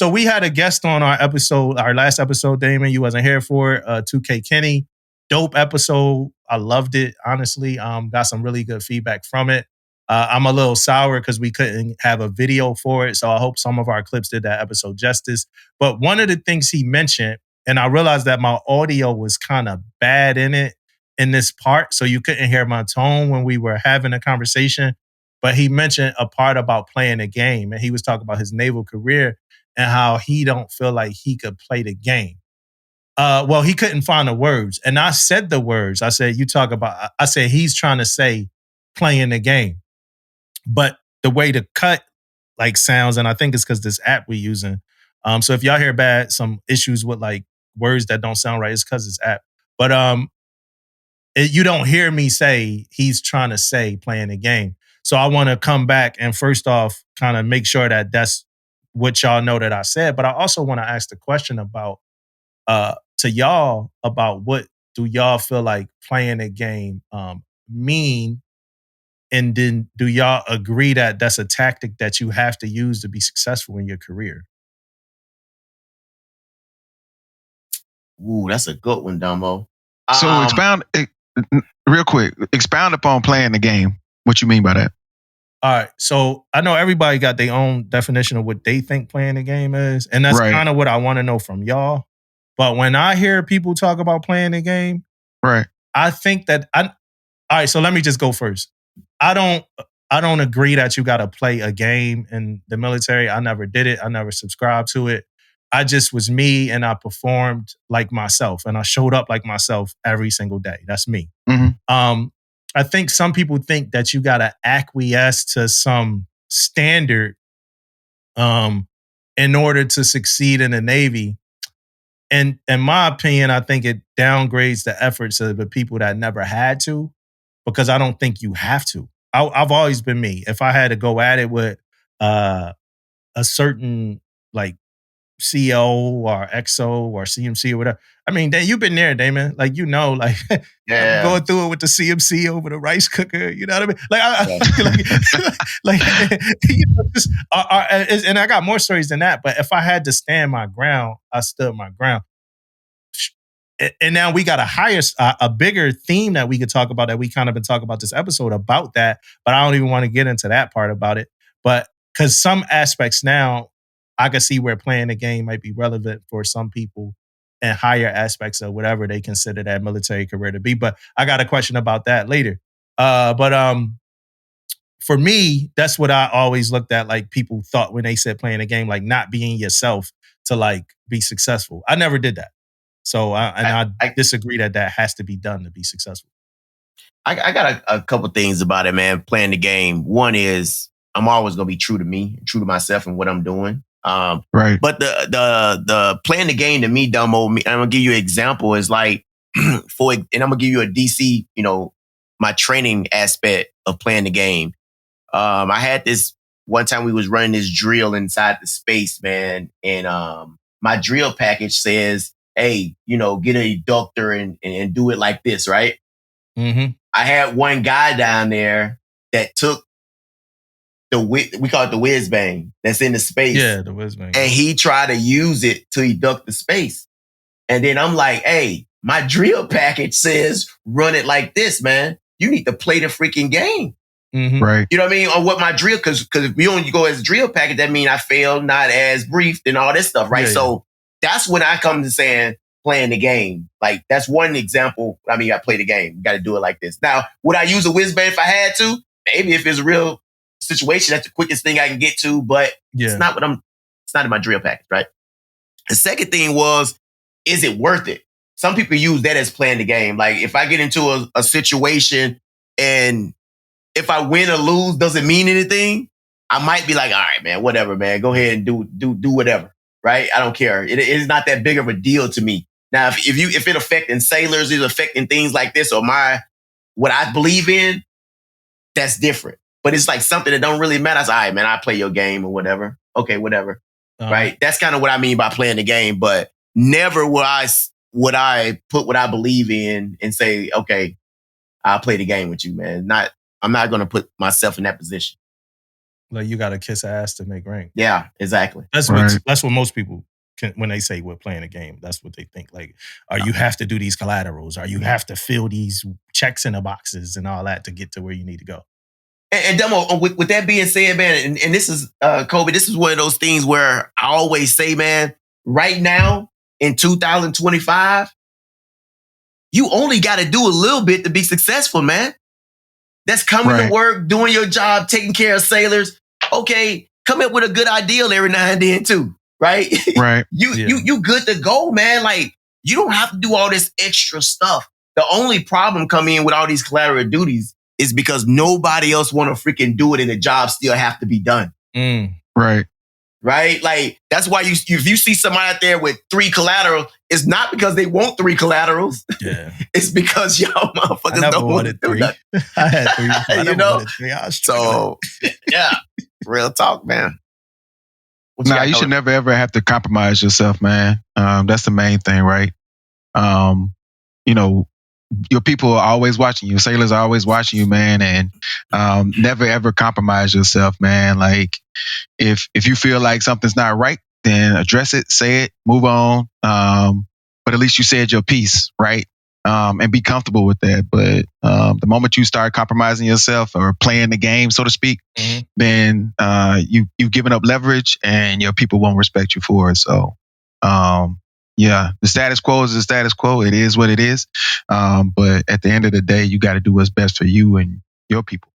So we had a guest on our last episode, Damon. You wasn't here for it. 2K Kenny. Dope episode. I loved it, honestly. Got some really good feedback from it. I'm a little sour because we couldn't have a video for it. So I hope some of our clips did that episode justice. But one of the things he mentioned, and I realized that my audio was kind of bad in this part. So you couldn't hear my tone when we were having a conversation. But he mentioned a part about playing a game. And he was talking about his naval career and how he don't feel like he could play the game. Well, he couldn't find the words. And I said the words. I said, I said, he's trying to say playing the game. But the way the cut like sounds, and I think it's because this app we're using. So if y'all hear some issues with like words that don't sound right, it's because it's app. But you don't hear me say he's trying to say playing the game. So I want to come back and first off kind of make sure that that's what y'all know that I said. But I also want to ask the question about to y'all about what do y'all feel like playing a game mean, and then do y'all agree that that's a tactic that you have to use to be successful in your career? Ooh, that's a good one, Dumbo. So real quick, expound upon playing the game. What you mean by that? All right, so I know everybody got their own definition of what they think playing the game is, and that's kind of what I want to know from y'all. But when I hear people talk about playing the game, right, I think that all right, so let me just go first. I don't agree that you got to play a game in the military. I never did it. I never subscribed to it. I just was me and I performed like myself and I showed up like myself every single day. That's me. Mm-hmm. I think some people think that you got to acquiesce to some standard in order to succeed in the Navy. And in my opinion, I think it downgrades the efforts of the people that never had to, because I don't think you have to. I've always been me. If I had to go at it with a certain like CO or XO or CMC or whatever, I mean, you've been there, Damon. Like, like Yeah. going through it with the CMC over the rice cooker. You know what I mean? Like, and I got more stories than that. But if I had to stand my ground, I stood my ground. And now we got a bigger theme that we could talk about, that we kind of been talking about this episode about that, but I don't even want to get into that part about it. But because some aspects now, I can see where playing the game might be relevant for some people and higher aspects of whatever they consider that military career to be. But I got a question about that later. But for me, that's what I always looked at. Like people thought when they said playing a game, like not being yourself to like be successful. I never did that. So I disagree that has to be done to be successful. I got a couple things about it, man. Playing the game. One is I'm always gonna be true to me, true to myself and what I'm doing. Right. But the playing the game to me, Dumbo, I'm gonna give you an example. Is like and I'm gonna give you a DC, my training aspect of playing the game. I had this one time we was running this drill inside the space, man, and my drill package says, hey, get an eductor and do it like this, right? Mm-hmm. I had one guy down there that took we call it the whiz bang that's in the space. Yeah, the whiz bang. And he tried to use it to educt the space. And then I'm like, hey, my drill package says run it like this, man. You need to play the freaking game. Mm-hmm. Right. You know what I mean? Or what my drill, because if you only go as drill package, that means I failed, not as briefed and all this stuff, right? Yeah, so that's when I come to saying playing the game. Like that's one example. I mean, I play the game. You got to do it like this. Now, would I use a whiz bang if I had to? Maybe if it's a real situation, that's the quickest thing I can get to, but it's not it's not in my drill package, right? The second thing was, is it worth it? Some people use that as playing the game. Like if I get into a situation and if I win or lose doesn't mean anything, I might be like, all right, man, whatever, man. Go ahead and do whatever, right? I don't care. It is not that big of a deal to me. Now, if it affecting sailors, is affecting things like this or what I believe in, that's different. But it's like something that don't really matter. It's all right, man, I play your game or whatever. Okay, whatever. Right? That's kind of what I mean by playing the game. But never would I put what I believe in and say, okay, I'll play the game with you, man. I'm not going to put myself in that position. Like you got to kiss ass to make rank. Yeah, exactly. That's Right. what most people can, when they say we're playing a game. That's what they think. Like, or you have to do these collaterals, or you have to fill these checks in the boxes and all that to get to where you need to go. And Demo, with that being said, man, and this is Kobe, this is one of those things where I always say, man, right now in 2025, you only got to do a little bit to be successful, man. That's coming Right. to work, doing your job, taking care of sailors. Okay, come up with a good idea every now and then too, right? Right. You good to go, man. Like you don't have to do all this extra stuff. The only problem coming in with all these collateral duties is because nobody else want to freaking do it, and the job still have to be done. Right. Right? Like that's why if you see somebody out there with 3 collateral, it's not because they want 3 collaterals. Yeah. It's because y'all motherfuckers I never don't want to wanted do 3. that. I had 3. I You never know? wanted 3. I was struggling. So yeah, real talk, man. What Nah, got you going? should never ever have to compromise yourself, man. That's the main thing, right? You know, your people are always watching you. Sailors are always watching you, man, and never ever compromise yourself, man. Like if you feel like something's not right, then address it, say it, move on. But at least you said your piece, right? And be comfortable with that. But the moment you start compromising yourself or playing the game, so to speak, then you've given up leverage, and your people won't respect you for it. So, yeah, the status quo is the status quo. It is what it is. But at the end of the day, you got to do what's best for you and your people.